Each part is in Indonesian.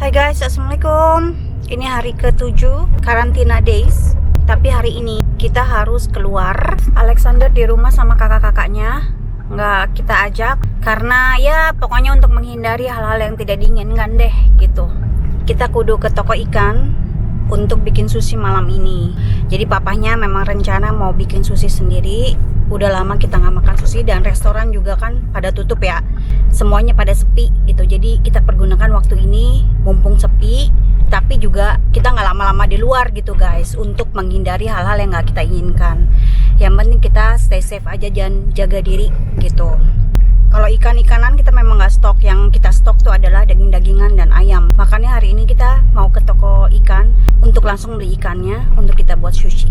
Hai guys, assalamualaikum. Ini hari ke-7 karantina days. Tapi hari ini kita harus keluar. Alexander di rumah sama kakak-kakaknya, nggak kita ajak karena ya pokoknya untuk menghindari hal-hal yang tidak diinginkan deh gitu. Kita kudu ke toko ikan untuk bikin sushi malam ini. Jadi papahnya memang rencana mau bikin sushi sendiri. Udah lama kita nggak makan sushi dan restoran juga kan pada tutup ya. Semuanya pada sepi gitu. Jadi kita pergunakan waktu ini mumpung sepi, tapi juga kita nggak lama-lama di luar gitu guys, untuk menghindari hal-hal yang nggak kita inginkan. Yang penting kita stay safe aja dan jaga diri gitu. Kalau ikan-ikanan kita memang nggak stok, yang kita stok tuh adalah daging-dagingan dan ayam. Makanya hari ini kita mau ke toko ikan untuk langsung beli ikannya untuk kita buat sushi.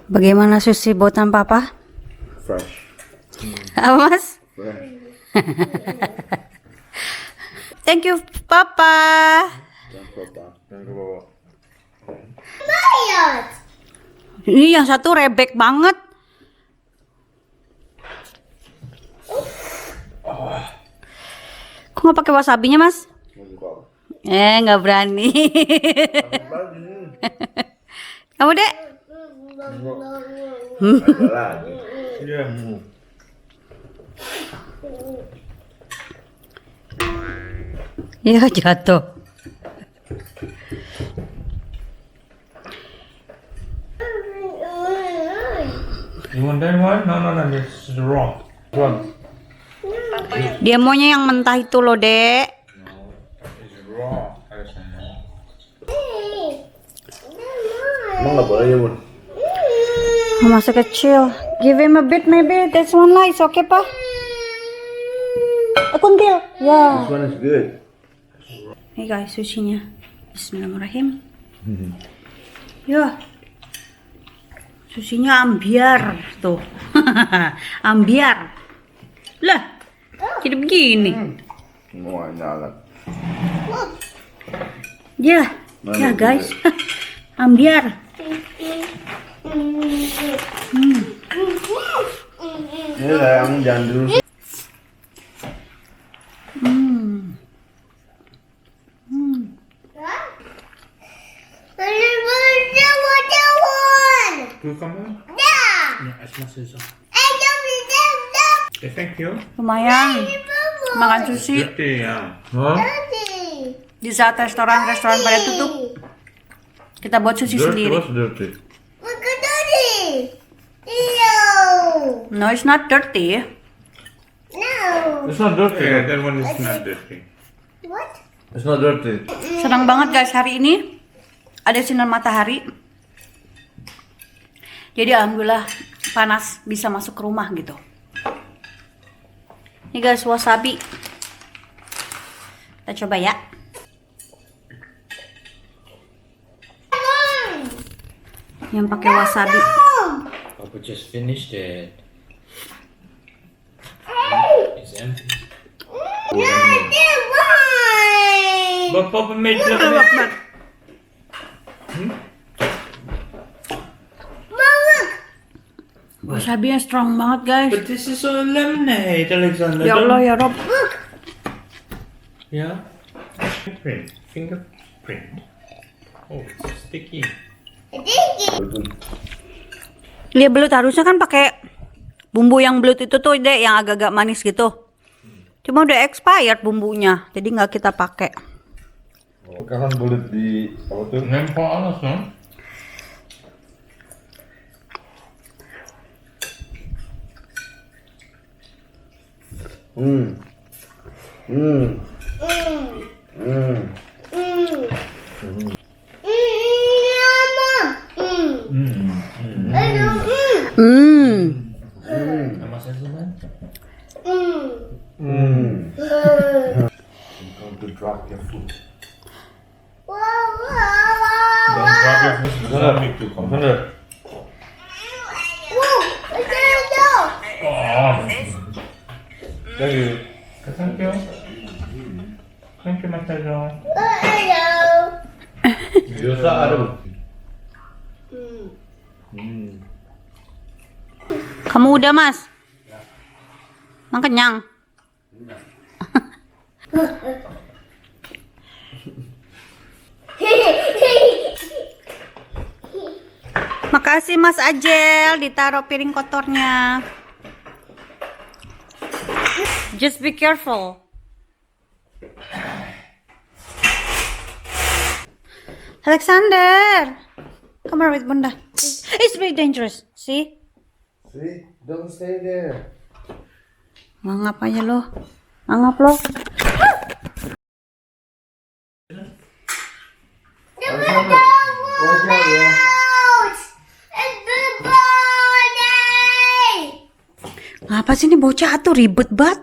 Bagaimana sushi buatan papa? Fresh. Apa mas? Fresh. Thank you papa. Jangan bawa. Ini yang satu rebek banget. Kok nggak pakai wasabinya mas? Nggak berani. Kamu dek? Iya. Ya jatuh. You want that one? No, this is wrong. Wrong. Dia maunya yang mentah itu loh dek. It's raw. Emang nggak boleh ya bun? Masih kecil. Give him a bit maybe. That's one lah. It's okay pa. Kuntil. Ya. This one is good. Nih guys sushinya. Bismillahirrahmanirrahim. Ya. Sushinya ambiar tuh. Ambiar. Lah. Jadi begini. Wah, nyala. Ya. Ya guys. Ambiar. Ini sayang jangan dulu. Kamu? Ya, es más eso. Thank you. Lumayan. Makan sushi. Dirty ya. Huh? Di saat restoran-restoran pada tutup, kita buat sushi sendiri. What's dirty? No, it's not dirty. It's not dirty. Yeah, that one is not dirty. It's not dirty. Senang banget guys hari ini ada sinar matahari. Jadi alhamdulillah panas bisa masuk ke rumah gitu. Ini guys, wasabi. Kita coba ya. Yang pakai wasabi. Papa just finished it. It's empty. But Papa made lemonade. Wasabinya strong banget guys. But this is all lemonade, Alexander. Ya Allah ya Rob. Yeah. Fingerprint. Oh, it's sticky. Dia belut harusnya kan pakai bumbu yang belut itu tuh deh, yang agak-agak manis gitu. Cuma udah expired bumbunya, jadi nggak kita pakai. Kan belut di apa tuh? Nempel alles, no? Sama sentuhan. Going to drop your food. Don't drop your food. Zombie to come. Bener. Oh, Thank you. thank you. Thank you, Mas Tejo. Biasa ada. Kamu udah Mas? Emang kenyang? Makasih Mas Ajel, ditaruh piring kotornya. Just be careful. Alexander, come here with Bunda. It's very dangerous. See? See, don't stay there. Ngangap aja lo. Ngangap lo. Watch out ya. Ngapa sih ini bocah tuh ribet banget?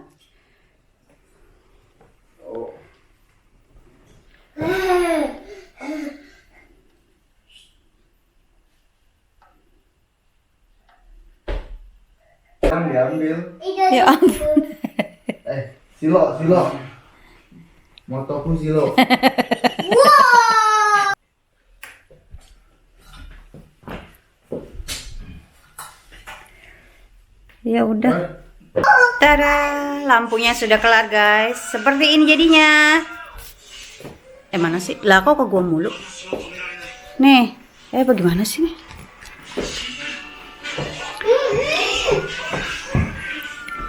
Kan diambil. Ya ampun. Silo. Motoku silo. Ya udah. Tada, lampunya sudah kelar guys. Seperti ini jadinya. Mana sih? Lah kok ke gua mulu? Nih, bagaimana sih nih?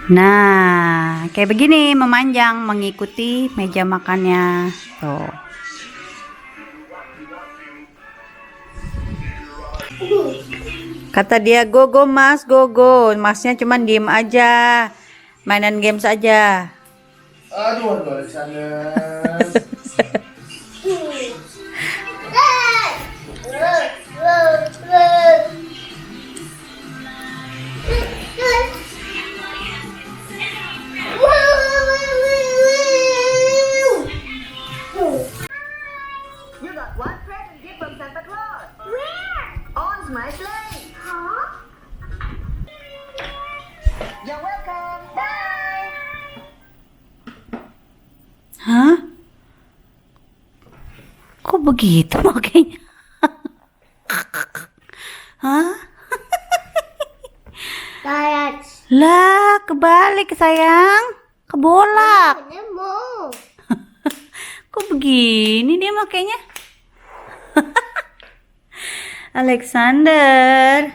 Nah, kayak begini memanjang mengikuti meja makannya. Tuh. Kata dia, go mas, go. Masnya cuman diem aja, mainan games aja. Aduh, Alexander. You got one present gift from Santa Claus. Where? On my sleigh. Huh? You're welcome. Bye. Hah? Kok begitu makanya? Hah? Lah, kebalik sayang. Kebolak. Kok begini dia makanya? Alexander.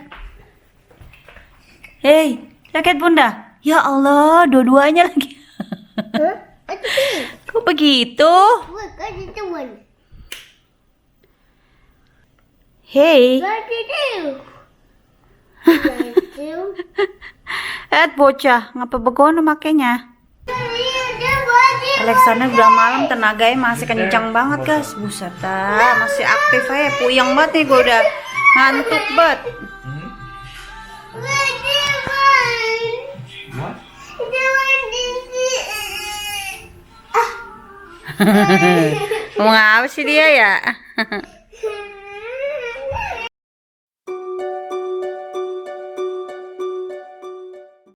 Hei, sakit Bunda? Ya Allah, dua-duanya lagi. Kok begitu? Hei. Bocah, ngapa begono makanya? Alexander udah malam tenaganya masih kencang banget guys. Buset dah, masih aktif aja. Puyeng banget nih, gue udah ngantuk banget. What? Ngomong apa sih dia ya?